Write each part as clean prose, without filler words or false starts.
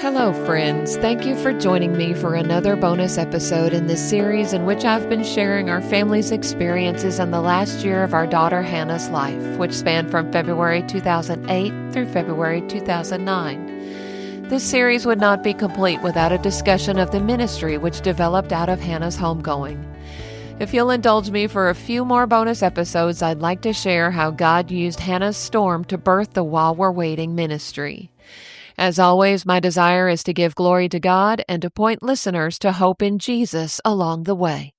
Hello, friends. Thank you for joining me for another bonus episode in this series in which I've been sharing our family's experiences in the last year of our daughter Hannah's life, which spanned from February 2008 through February 2009. This series would not be complete without a discussion of the ministry which developed out of Hannah's homegoing. If you'll indulge me for a few more bonus episodes, I'd like to share how God used Hannah's storm to birth the While We're Waiting ministry. As always, my desire is to give glory to God and to point listeners to hope in Jesus along the way.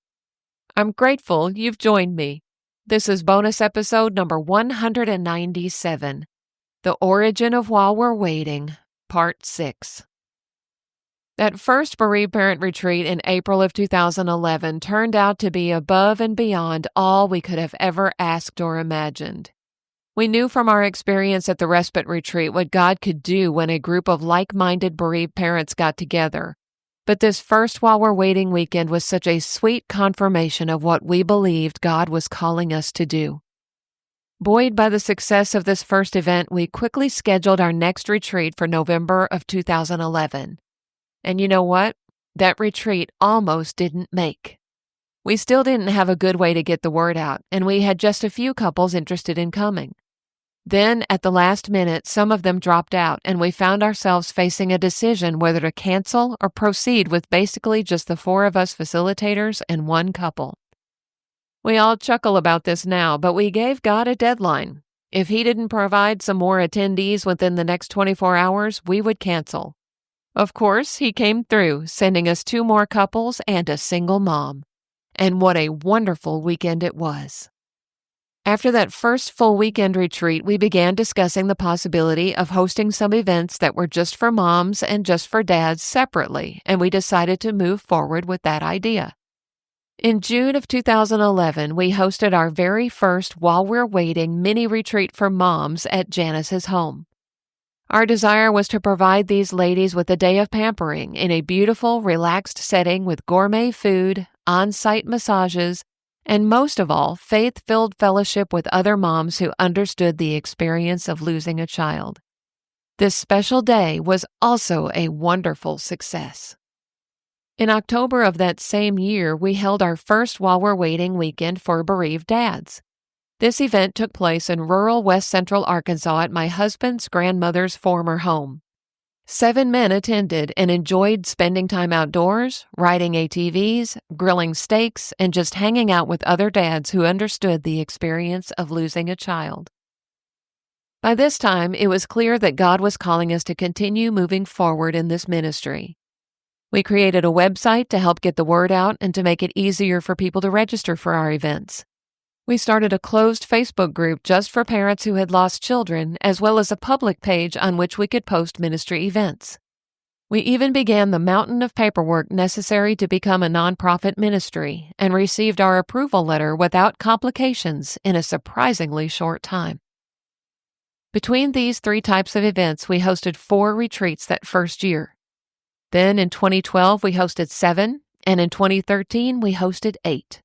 I'm grateful you've joined me. This is bonus episode number 197, The Origin of While We're Waiting, Part 6. That first bereaved-parent retreat in April of 2011 turned out to be above and beyond all we could have ever asked or imagined. We knew from our experience at the Respite Retreat what God could do when a group of like-minded bereaved parents got together. But this first While We're Waiting weekend was such a sweet confirmation of what we believed God was calling us to do. Buoyed by the success of this first event, we quickly scheduled our next retreat for November of 2011. And you know what? That retreat almost didn't make. We still didn't have a good way to get the word out, and we had just a few couples interested in coming. Then, at the last minute, some of them dropped out, and we found ourselves facing a decision whether to cancel or proceed with basically just the four of us facilitators and one couple. We all chuckle about this now, but we gave God a deadline. If He didn't provide some more attendees within the next 24 hours, we would cancel. Of course, He came through, sending us two more couples and a single mom. And what a wonderful weekend it was. After that first full weekend retreat, we began discussing the possibility of hosting some events that were just for moms and just for dads separately, and we decided to move forward with that idea. In June of 2011, we hosted our very first While We're Waiting mini retreat for moms at Janice's home. Our desire was to provide these ladies with a day of pampering in a beautiful, relaxed setting with gourmet food, on-site massages, and most of all, faith-filled fellowship with other moms who understood the experience of losing a child. This special day was also a wonderful success. In October of that same year, we held our first While We're Waiting weekend for bereaved dads. This event took place in rural West Central Arkansas at my husband's grandmother's former home. 7 men attended and enjoyed spending time outdoors, riding ATVs, grilling steaks, and just hanging out with other dads who understood the experience of losing a child. By this time, it was clear that God was calling us to continue moving forward in this ministry. We created a website to help get the word out and to make it easier for people to register for our events. We started a closed Facebook group just for parents who had lost children, as well as a public page on which we could post ministry events. We even began the mountain of paperwork necessary to become a nonprofit ministry and received our approval letter without complications in a surprisingly short time. Between these three types of events, we hosted 4 retreats that first year. Then in 2012, we hosted 7, and in 2013, we hosted 8.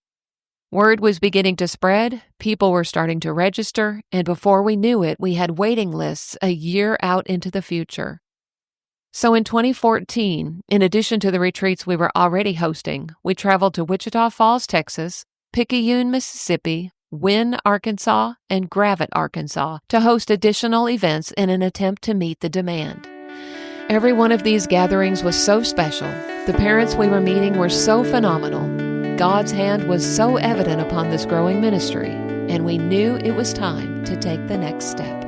Word was beginning to spread, people were starting to register, and before we knew it, we had waiting lists a year out into the future. So in 2014, in addition to the retreats we were already hosting, we traveled to Wichita Falls, Texas, Picayune, Mississippi, Wynne, Arkansas, and Gravette, Arkansas, to host additional events in an attempt to meet the demand. Every one of these gatherings was so special. The parents we were meeting were so phenomenal. God's hand was so evident upon this growing ministry, and we knew it was time to take the next step.